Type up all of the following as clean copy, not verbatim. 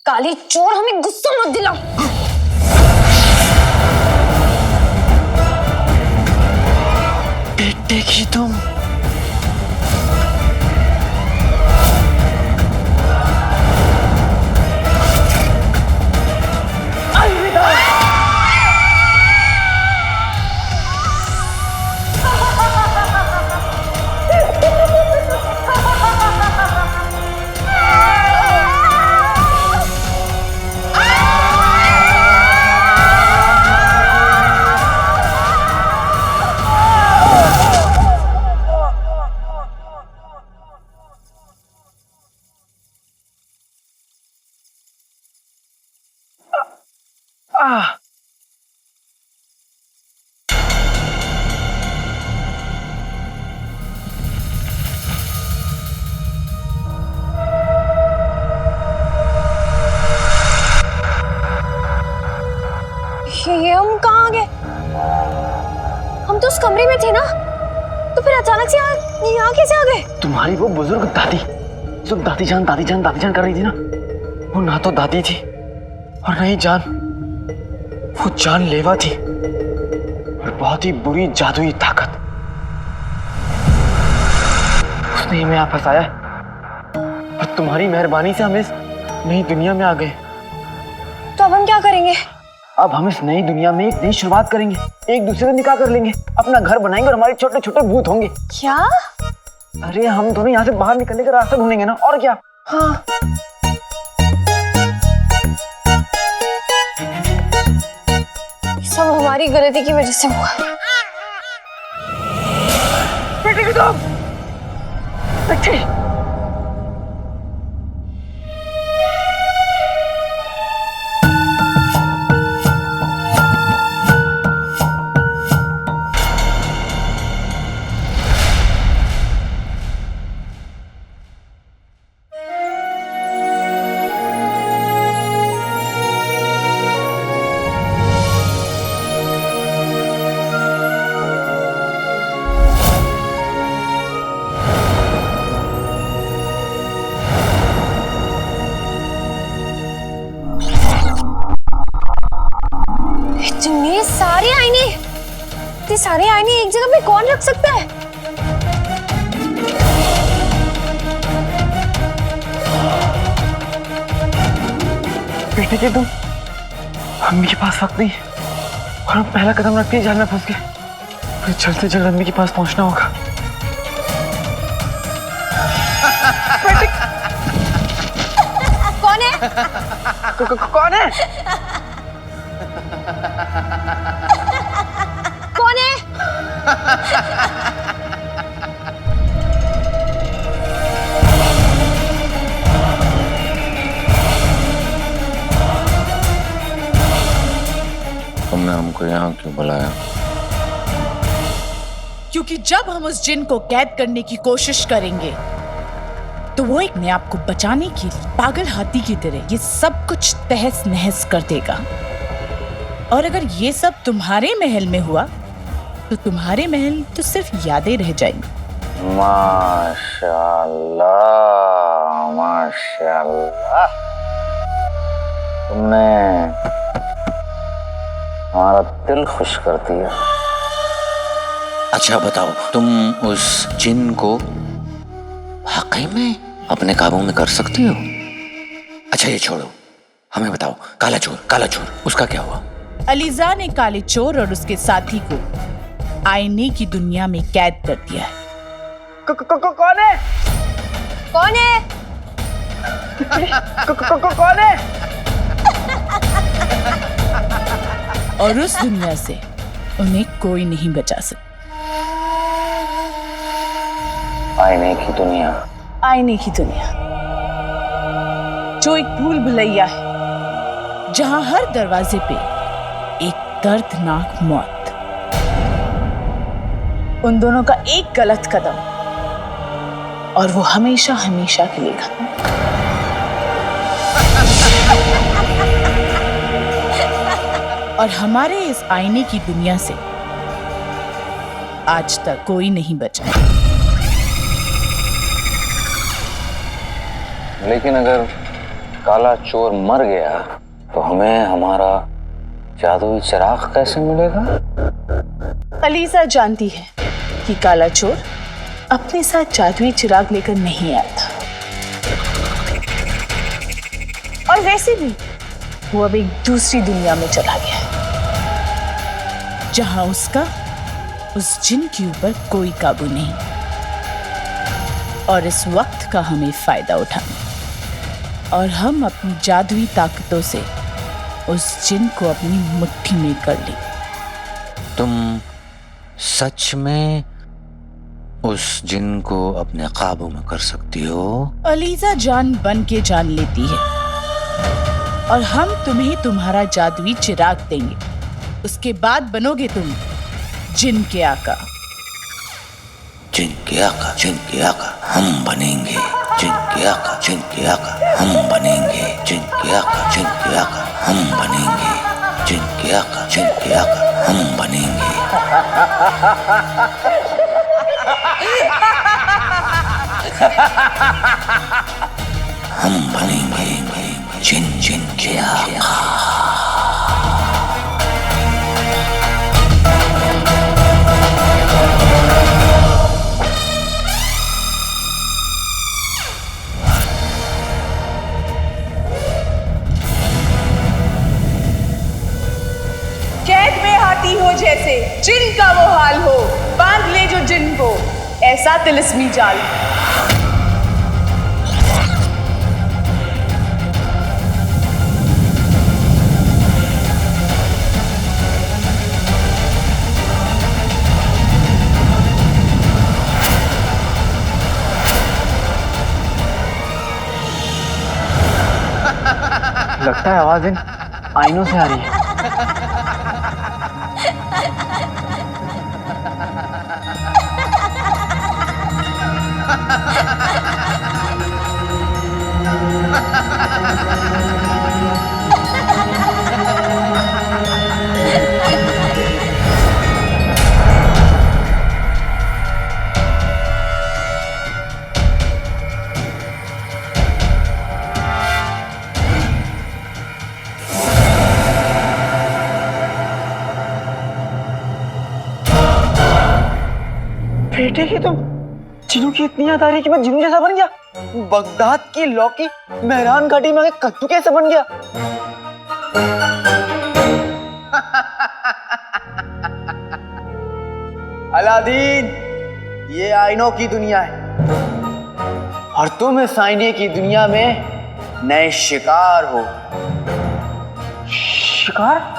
काली चोर, हमें गुस्सा मत दिलाओ। बेटे की तुम ये हम कहाँ आ गए? हम तो उस कमरे में थे ना, तो फिर अचानक से यहाँ कैसे आ गए? तुम्हारी वो बुजुर्ग दादी जो दादी जान कर रही थी ना, वो ना तो दादी थी और ना ही जान, वो जानलेवा थी और बहुत ही बुरी जादुई ताकत। उसने हमें यहाँ फंसाया और तुम्हारी मेहरबानी से हम इस नई दुनिया में आ गए। तो अब हम क्या करेंगे? अब हम इस नई दुनिया में एक नई शुरुआत करेंगे, एक दूसरे से निकाह कर लेंगे, अपना घर बनाएंगे और हमारे छोटे छोटे भूत होंगे। क्या? अरे हम दोनों यहाँ से बाहर निकलने का रास्ता ढूंढेंगे ना, और क्या। हाँ। सब हमारी गलती की वजह से हुआ। बेटे की तुम बेटे इतने सारे आईने एक जगह पे कौन रख सकता है? बेटे के तुम अम्मी के पास वक्त नहीं और हम पहला कदम रखते ही जाल में फंस गए। फिर जल्द से जल्द अम्मी के पास पहुंचना होगा। कौन है? कौन है? कौन है? तुमने हमको यहाँ क्यों बुलाया? क्योंकि जब हम उस जिन को कैद करने की कोशिश करेंगे तो वो एक ने आपको बचाने के लिए पागल हाथी की तरह ये सब कुछ तहस नहस कर देगा। और अगर ये सब तुम्हारे महल में हुआ तो तुम्हारे महल तो सिर्फ यादें रह जाएंगी। माशाल्लाह, माशाल्लाह, तुमने हमारा दिल खुश कर दिया। अच्छा बताओ, तुम उस जिन को वाकई में अपने काबू में कर सकती हो? अच्छा ये छोड़ो, हमें बताओ, काला चोर उसका क्या हुआ? अलीजा ने काले चोर और उसके साथी को आईने की दुनिया में कैद कर दिया है। कौन है? कौन है? कौन है? और उस दुनिया से उन्हें कोई नहीं बचा सकता। आईने की दुनिया? आईने की दुनिया जो एक भूल भुलैया है, जहां हर दरवाजे पे एक दर्दनाक मौत। उन दोनों का एक गलत कदम और वो हमेशा हमेशा के लिए खत्म। और हमारे इस आईने की दुनिया से आज तक कोई नहीं बचा। लेकिन अगर काला चोर मर गया तो हमें हमारा जादुई चिराग कैसे मिलेगा? अलीजा जानती है कि काला चोर अपने साथ जादुई चिराग लेकर नहीं आया था, और वैसे भी वो अब एक दूसरी दुनिया में चला गया है जहां उसका उस जिन के ऊपर कोई काबू नहीं, और इस वक्त का हमें फायदा उठाना और हम अपनी जादुई ताकतों से उस जिन को अपनी मुट्ठी में कर ली। तुम सच में उस जिन को अपने काबू में कर सकती हो? अलीजा जान बन के जान लेती है, और हम तुम्हें तुम्हारा जादुई चिराग देंगे। उसके बाद बनोगे तुम जिन के आका। जिन के आका, जिन के आका हम बनेंगे। जिन के आका, जिन के आका हम बनेंगे। जिन के आका, जिन के आका हम बनेंगे। जिन के आका, जिन के आका हम बनेंगे। हम बनेंगे जिन जिन के आका। कैद में हाथी हो जैसे जिन का वो हाल हो, बांध ले जो जिन को ऐसा तिलिस्मी जाल। लगता है आवाज इन आईनों से आ रही है। बेटे की तुम जिनों की इतनी याद आ रही है कि मैं जिनों जैसा बन गया। बगदाद की लौकी मेहरान घाटी में कद्दू कैसे बन गया? अलादीन, ये आईनों की दुनिया है और तुम इस आईने की दुनिया में नए शिकार हो। शिकार?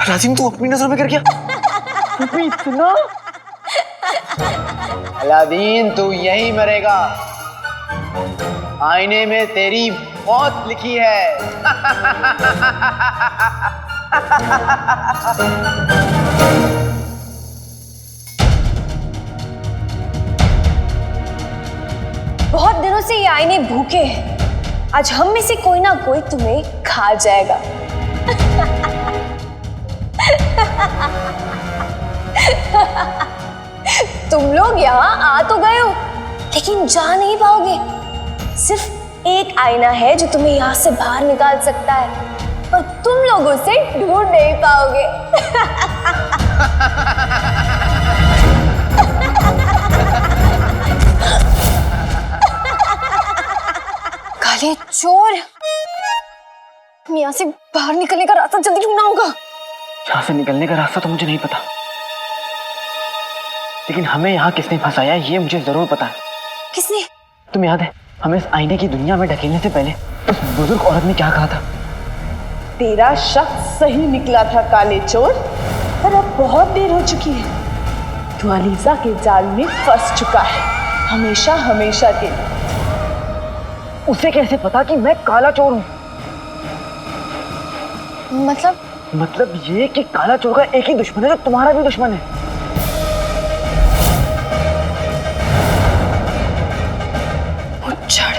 राजिम, तू अपनी नजर में कर गया? इतना? अलादीन, तू यहीं मरेगा। आईने में तेरी मौत लिखी है। बहुत दिनों से ये आईने भूखे हैं। आज हम में से कोई ना कोई तुम्हें खा जाएगा। तुम लोग यहाँ आ तो गए हो, लेकिन जा नहीं पाओगे। सिर्फ एक आईना है जो तुम्हें यहाँ से बाहर निकाल सकता है, और तुम लोग उसे ढूंढ नहीं पाओगे। काले चोर, यहाँ से बाहर निकलने का रास्ता जल्दी ढूंढना होगा। यहाँ से निकलने का रास्ता तो मुझे नहीं पता, लेकिन हमें यहाँ किसने फंसाया ये मुझे जरूर पता है। किसने? तुम्हें याद है हमें इस आईने की दुनिया में ढकेलने से पहले उस बुजुर्ग औरत ने क्या कहा था? तेरा शक सही निकला था काले चोर, पर अब बहुत देर हो चुकी है। तू अलीजा के जाल में फंस चुका है, हमेशा हमेशा के लिए। उसे कैसे पता कि मैं काला चोर हूँ? मतलब ये कि काला चोर का एक ही दुश्मन है जो तुम्हारा भी दुश्मन है। मुच्छड़,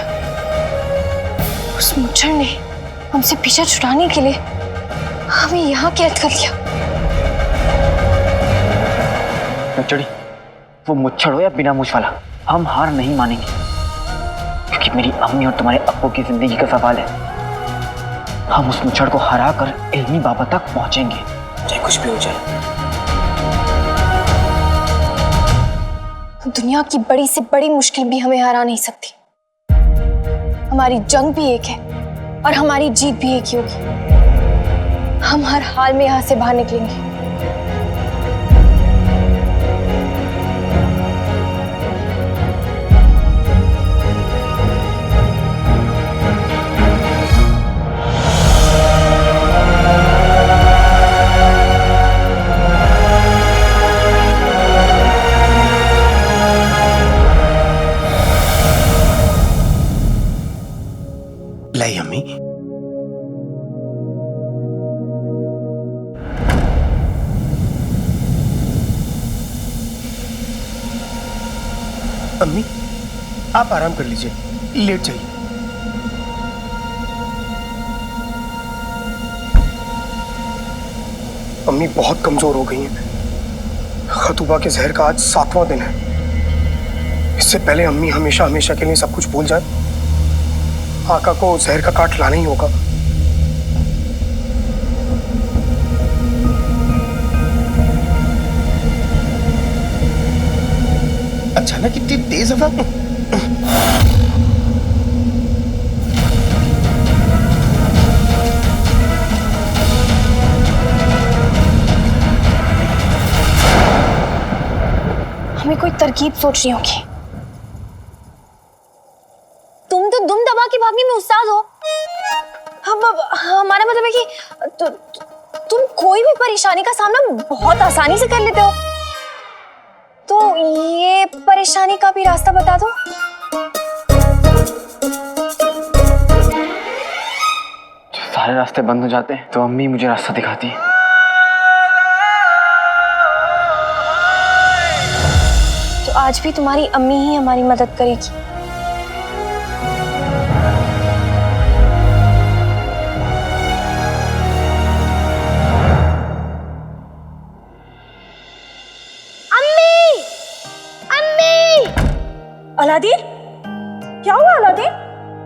उस मुच्छड़ ने हमसे पीछा छुड़ाने के लिए हमें यहाँ कैद कर लिया। नक्चड़ी, वो मुच्छड़ हो या बिना मूछ वाला, हम हार नहीं मानेंगे, क्योंकि मेरी अम्मी और तुम्हारे अप्पू की जिंदगी का सवाल है। हम उस मुच्छड़ को हरा कर इल्मी बाबा तक पहुंचेंगे, चाहे कुछ भी हो जाए। दुनिया की बड़ी से बड़ी मुश्किल भी हमें हरा नहीं सकती। हमारी जंग भी एक है और हमारी जीत भी एक ही होगी। हम हर हाल में यहाँ से बाहर निकलेंगे। लाई अम्मी, अम्मी आप आराम कर लीजिए, लेट जाइए। अम्मी बहुत कमजोर हो गई हैं। खतूबा के जहर का आज 7वां दिन है। इससे पहले अम्मी हमेशा हमेशा के लिए सब कुछ भूल जाए, आका को जहर का काट लाना ही होगा। अचानक इतनी तेज हवा। हमें कोई तरकीब सोचनी होगी। तुम तो दुम दबा के भागने में उस्ताद हो। हमारा मतलब है कि तुम कोई भी परेशानी का सामना बहुत आसानी से कर लेते हो। तो ये परेशानी का भी रास्ता बता दो। सारे रास्ते बंद हो जाते हैं तो अम्मी मुझे रास्ता दिखाती है। तो आज भी तुम्हारी अम्मी ही हमारी मदद करेगी। अलादीन, क्या हुआ अलादीन?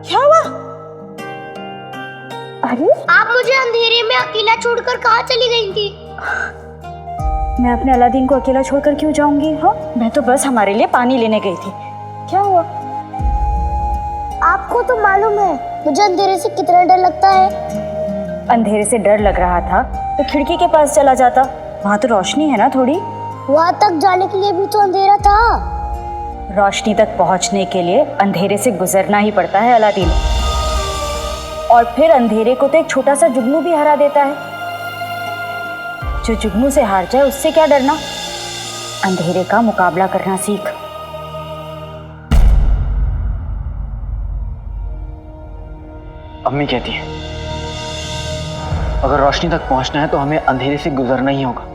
क्या हुआ? अरे आप मुझे अंधेरे में अकेला छोड़कर कहाँ चली गई थी? मैं अपने अलादीन को अकेला छोड़कर क्यों जाऊंगी? हाँ, मैं तो बस हमारे लिए पानी लेने गई थी। क्या हुआ? आपको तो मालूम है मुझे अंधेरे से कितना डर लगता है। अंधेरे से डर लग रहा था तो खिड़की के पास चला जाता, वहाँ तो रोशनी है ना थोड़ी। वहाँ तक जाने के लिए भी तो अंधेरा था। रोशनी तक पहुंचने के लिए अंधेरे से गुजरना ही पड़ता है अलादीन। और फिर अंधेरे को तो एक छोटा सा जुगनू भी हरा देता है। जो जुगनू से हार जाए उससे क्या डरना। अंधेरे का मुकाबला करना सीख। अम्मी कहती है अगर रोशनी तक पहुंचना है तो हमें अंधेरे से गुजरना ही होगा।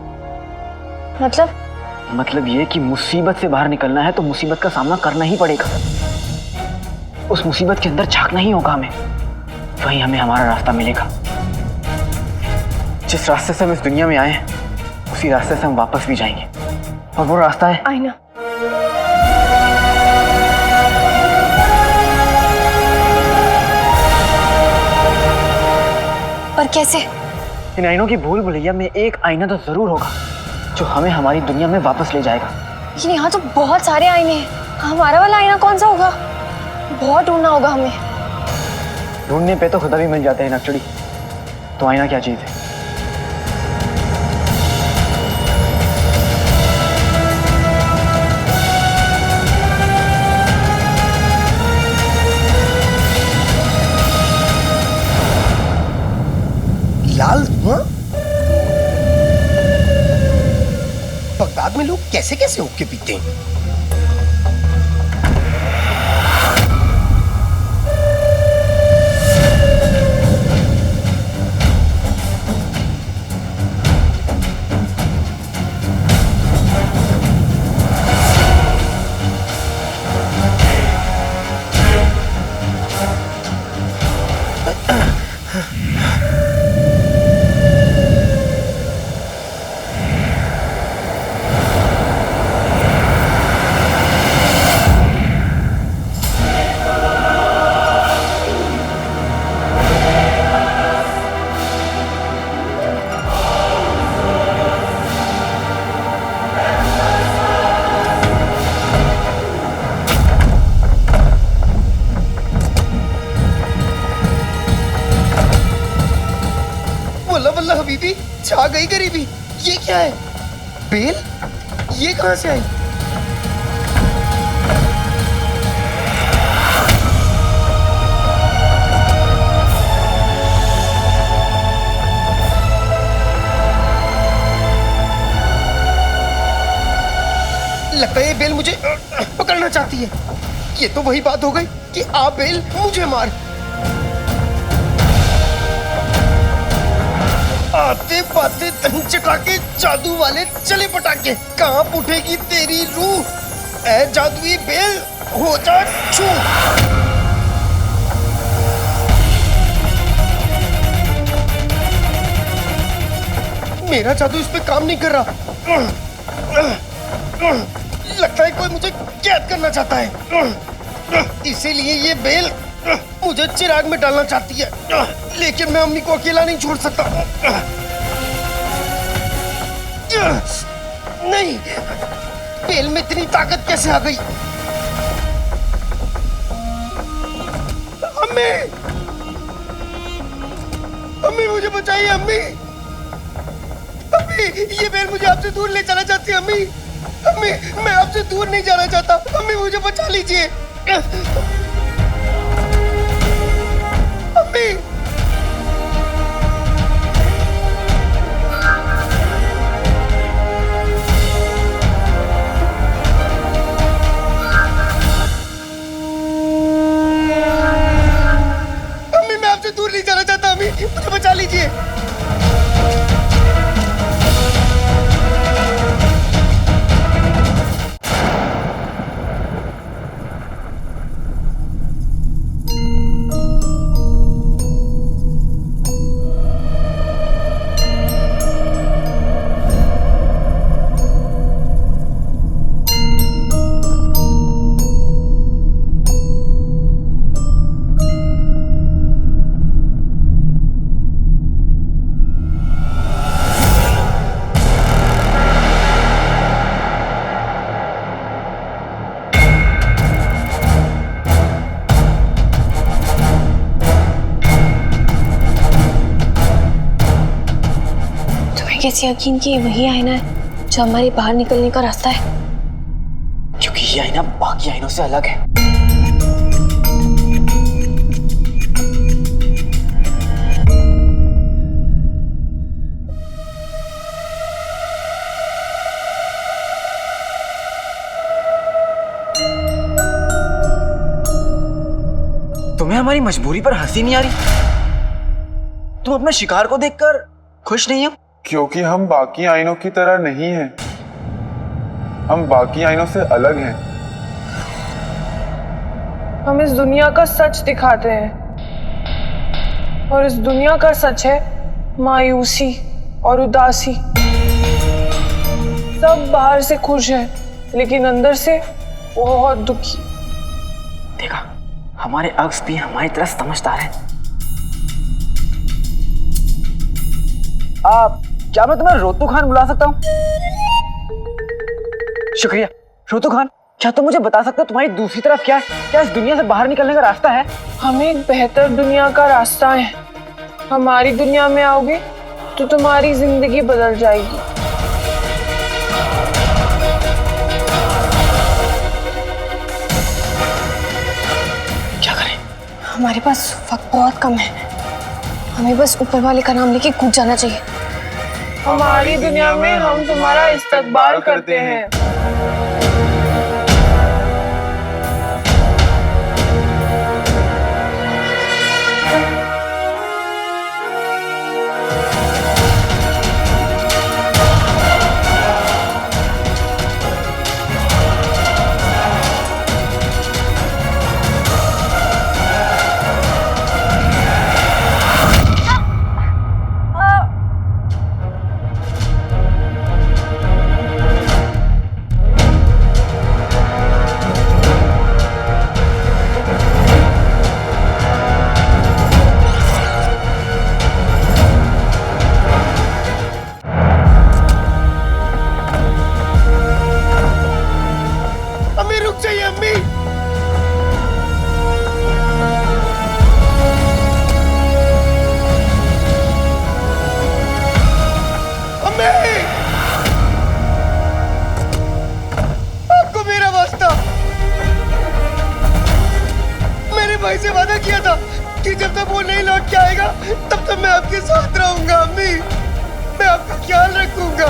मतलब ये कि मुसीबत से बाहर निकलना है तो मुसीबत का सामना करना ही पड़ेगा। उस मुसीबत के अंदर झांकना ही होगा हमें, वहीं हमें हमारा रास्ता मिलेगा। जिस रास्ते से हम इस दुनिया में आए हैं उसी रास्ते से हम वापस भी जाएंगे, और वो रास्ता है आईना। पर कैसे? इन आईनों की भूल भुलैया में एक आईना तो जरूर होगा जो हमें हमारी दुनिया में वापस ले जाएगा। लेकिन यहाँ तो बहुत सारे आईने हैं, हमारा वाला आईना कौन सा होगा? बहुत ढूंढना होगा हमें। ढूंढने पे तो खुदा भी मिल जाते हैं नक्चड़ी, तो आईना क्या चीज है? लाल धुआं? बगदाद में लोग कैसे कैसे हुक्के पीते हैं? वल्ला वल्ला हबीबी, छा गई गरीबी। ये क्या है? बेल? ये कहां से आई? लगता है ये बेल मुझे पकड़ना चाहती है। ये तो वही बात हो गई कि आप बेल मुझे मार। आते पाते तन चटाके, जादू वाले चले पटाके। कहां उठेगी तेरी रूह? ऐ जादुई बेल, हो जा छू। मेरा जादू इस पे काम नहीं कर रहा। लगता है कोई मुझे कैद करना चाहता है। इसीलिए ये बेल मुझे चिराग में डालना चाहती है। लेकिन मैं अम्मी को अकेला नहीं छोड़ सकता। नहीं, बेल में इतनी ताकत कैसे आ गई? अम्मी, अम्मी मुझे बचाइए। अम्मी, अम्मी, ये बेल मुझे आपसे दूर ले जाना चाहती है। अम्मी, अम्मी, मैं आपसे दूर नहीं जाना चाहता। अम्मी मुझे बचा लीजिए। अम्मी, अम्मी, मैं आपसे दूर नहीं जाना चाहता। अम्मी, मुझे बचा लीजिए। कैसे यकीन कि ये वही आईना है जो हमारे बाहर निकलने का रास्ता है? क्योंकि ये आईना बाकी आईनों से अलग है। तुम्हें हमारी मजबूरी पर हंसी नहीं आ रही? तुम अपने शिकार को देखकर खुश नहीं हो? क्योंकि हम बाकी आईनों की तरह नहीं हैं। हम बाकी आईनों से अलग हैं। हम इस दुनिया का सच दिखाते हैं और इस दुनिया का सच है मायूसी और उदासी। सब बाहर से खुश हैं लेकिन अंदर से बहुत दुखी। देखा, हमारे अक्स भी हमारी तरह समझदार हैं। आप क्या मैं तुम्हें रोतू खान बुला सकता हूँ? शुक्रिया। रोतू खान, क्या तुम मुझे बता सकते हो तुम्हारी दूसरी तरफ क्या है? क्या इस दुनिया से बाहर निकलने का रास्ता है? हमें एक बेहतर दुनिया का रास्ता है। हमारी दुनिया में आओगे तो तुम्हारी जिंदगी बदल जाएगी। क्या करें? हमारे पास वक्त बहुत कम है। हमें बस ऊपर वाले का नाम लेके कूद जाना चाहिए। हमारी दुनिया में हम तुम्हारा इस्तकबाल करते हैं। साथ रहूंगा अम्मी, मैं आपका ख्याल रखूंगा।